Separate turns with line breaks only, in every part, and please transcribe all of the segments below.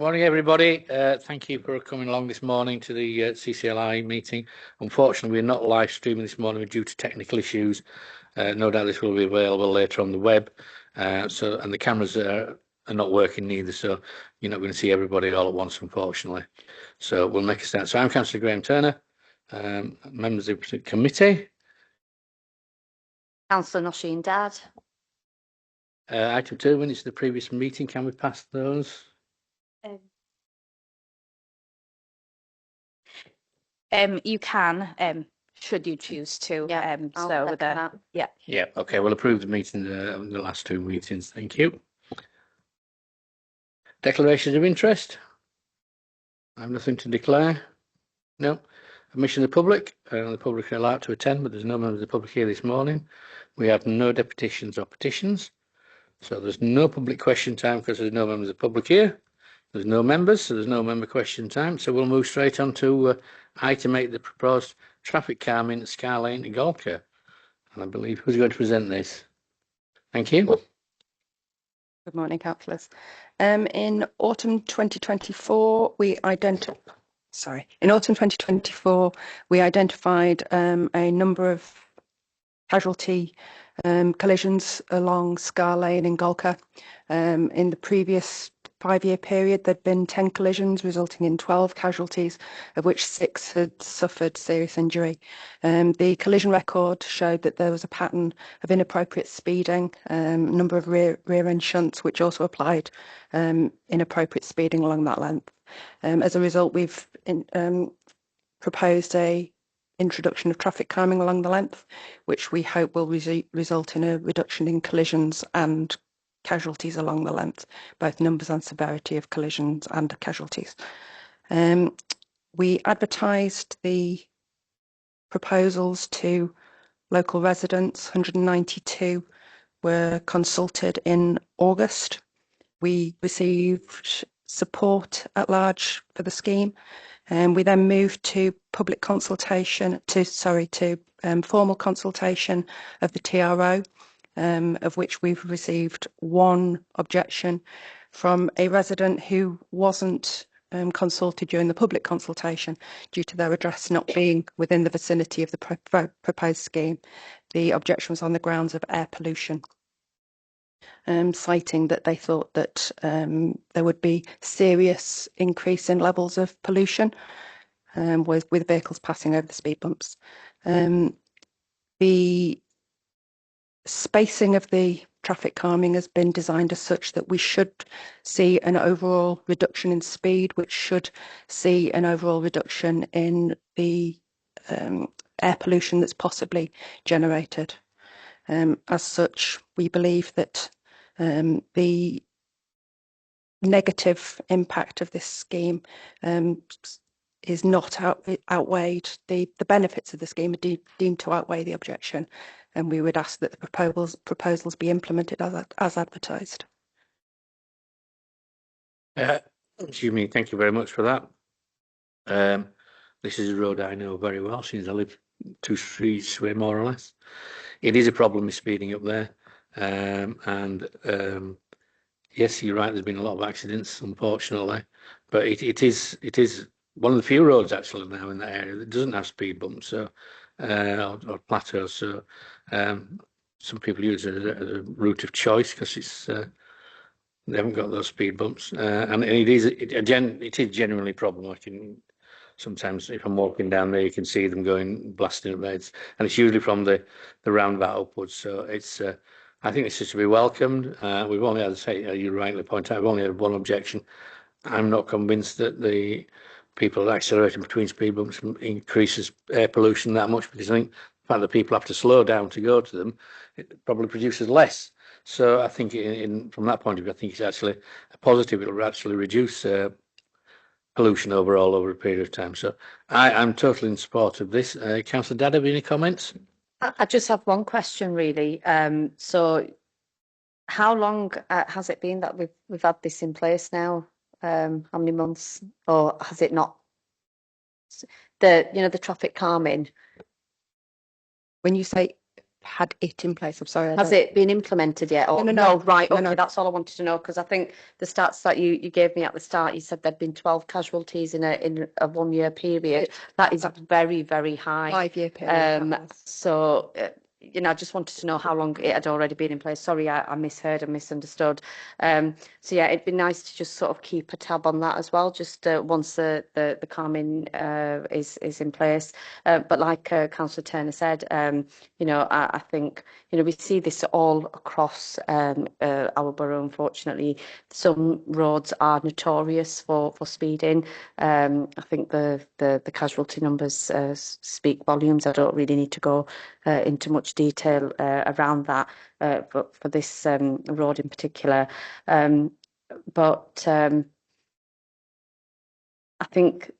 Morning, everybody. Thank you for coming along this morning to the CCLI meeting. Unfortunately, we're not live streaming this morning due to technical issues. No doubt this will be available later on the web. And the cameras are not working neither, so you're not going to see everybody all at once, unfortunately. So we'll make a start. So I'm Councillor Graham Turner, members of the committee.
Councillor Nosheen Dad.
Item 2, minutes of the previous meeting. Can we pass those?
You can, should you choose to.
Yeah, okay, we'll approve the meeting, the last 2 meetings. Thank you. Declarations of interest? I have nothing to declare. No. Admission of the public. The public are allowed to attend, but there's no members of the public here this morning. We have no deputations or petitions. So there's no public question time because there's no members of the public here. There's no members, so there's no member question time. So we'll move straight on to item 8, the proposed traffic calming at Sky Lane and Golka. And I believe who's going to present this? Thank you.
Good morning, councillors. In autumn 2024, we identified a number of casualty collisions along Scar Lane in Golka. In the previous 5-year period, there'd been 10 collisions, resulting in 12 casualties, of which 6 had suffered serious injury. The collision record showed that there was a pattern of inappropriate speeding, a number of rear-end shunts, which also applied inappropriate speeding along that length. As a result, we've proposed a introduction of traffic calming along the length, which we hope will result in a reduction in collisions and casualties along the length, both numbers and severity of collisions and casualties. We advertised the proposals to local residents. 192 were consulted in August. We received support at large for the scheme. We then moved to public consultation, formal consultation of the TRO, of which we've received 1 objection from a resident who wasn't consulted during the public consultation due to their address not being within the vicinity of the proposed scheme. The objection was on the grounds of air pollution. Citing that they thought that there would be serious increase in levels of pollution with vehicles passing over the speed bumps. The spacing of the traffic calming has been designed as such that we should see an overall reduction in speed, which should see an overall reduction in the air pollution that's possibly generated. As such, we believe that the negative impact of this scheme is not outweighed. The benefits of the scheme are deemed to outweigh the objection, and we would ask that the proposals be implemented as advertised.
Excuse me, thank you very much for that. This is a road I know very well since I live 2 streets away, more or less. It is a problem with speeding up there. Yes, you're right, there's been a lot of accidents, unfortunately, but it is one of the few roads actually now in that area that doesn't have speed bumps, so or plateaus. So some people use it as a route of choice because it's they haven't got those speed bumps, and it is genuinely problematic. And sometimes if I'm walking down there, you can see them going blasting up there, and it's usually from the roundabout upwards. So it's I think this is to be welcomed. We've only, as I say, you rightly point out, we've only had 1 objection. I'm not convinced that the people accelerating between speed bumps increases air pollution that much, because I think the fact that people have to slow down to go to them, it probably produces less. So I think from that point of view, I think it's actually a positive. It'll actually reduce pollution overall over a period of time. So I'm totally in support of this. Councillor Dad, have you any comments?
I just have 1 question, really. So, how long has it been that we've had this in place now? How many months, or has it not? The traffic calming.
When you say had it in place. I'm sorry. I
Has
don't-
it been implemented yet? Or,
No.
right,
No,
okay,
no.
that's all I wanted to know, because I think the stats that you gave me at the start, you said there'd been 12 casualties in a 1 year period. That is very, very high.
5-year period.
Um,
that was.
so, I just wanted to know how long it had already been in place. Sorry, I misheard and misunderstood. So yeah, it'd be nice to just sort of keep a tab on that as well, just once the calming is in place. But like Councillor Turner said, I think, we see this all across our borough, unfortunately. Some roads are notorious for speeding. I think the casualty numbers speak volumes. I don't really need to go into much detail around that for this road in particular. But I think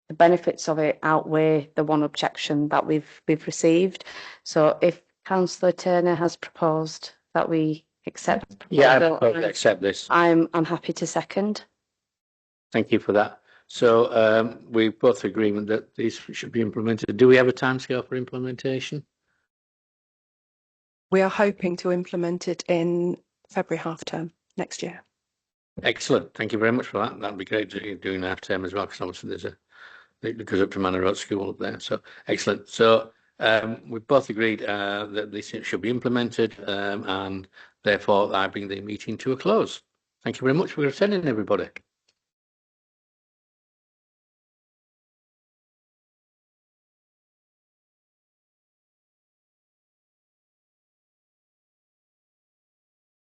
the benefits of it outweigh the one objection that we've received. So if Councillor Turner has proposed that we accept the proposal,
I accept this.
I'm happy to second.
Thank you for that. So we both agreement that these should be implemented. Do we have a timescale for implementation?
We are hoping to implement it in February half term next year.
Excellent. Thank you very much for that. That'd be great to do in half term as well, because obviously it goes up to Manor Road School up there. So excellent. So we've both agreed that this should be implemented, and therefore I bring the meeting to a close. Thank you very much for attending, everybody.